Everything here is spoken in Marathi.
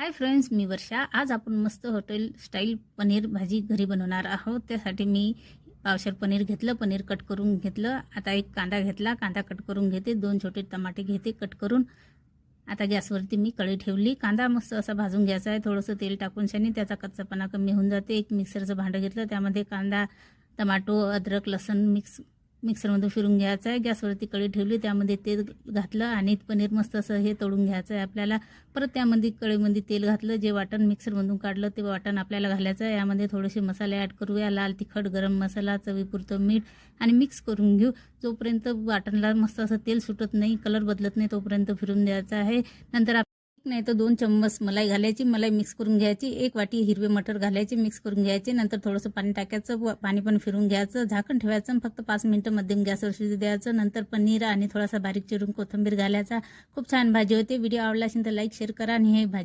हाय फ्रेंड्स, मी वर्षा। आज आपण मस्त हॉटेल स्टाईल पनीर भाजी घरी बनवणार आहोत। त्यासाठी मी पावशेर पनीर घेतलं, पनीर कट करून घेतलं। आता एक कांदा घेतला, कांदा कट करून घेते। 2 छोटे टमाटे घेते कट करून। आता गॅसवरती मी कढई ठेवली। कांदा मस्त असा भाजून घ्यायचा आहे। थोडंसं तेल टाकून शाने त्याचा कच्चापणा कमी होऊन जाते। एक मिक्सरचं भांडं घेतलं, त्यामध्ये कांदा, टमाटो, अद्रक, लसूण मिक्सरमध्ये फिरून घ्यायचं आहे। गॅसवरती कढई ठेवली, त्यामध्ये तेल घातलं आणि पनीर मस्त असं हे तळून घ्यायचं आहे आपल्याला। परत त्यामध्ये कढईमध्ये तेल घातलं, जे वाटण मिक्सरमधून काढलं ते वाटण आपल्याला घालायचं आहे। यामध्ये थोडेसे मसाले ॲड करूया, लाल तिखट, गरम मसाला, चवीपुरतं मीठ आणि मिक्स करून घेऊ। जोपर्यंत वाटणला मस्त असं तेल सुटत नाही, कलर बदलत नाही, तोपर्यंत फिरून द्यायचं आहे। नंतर नाही तर 2 चम्मच मलाई घालायची, मलाई मिक्स करून घ्यायची। 1 वाटी हिरवे मटर घालायचे, मिक्स करून घ्यायचे। नंतर थोडंसं पाणी टाकायचं, पाणी पण फिरून घ्यायचं, झाकण ठेवायचं, फक्त 5 मिनिटं मध्यम गॅसवर शिजू द्यायचं। नंतर पनीर आणि थोडासा बारीक चिरून कोथिंबीर घालायचा। खूप छान भाजी होते। व्हिडिओ आवडला असेल तर लाईक शेअर करा आणि हे भाजी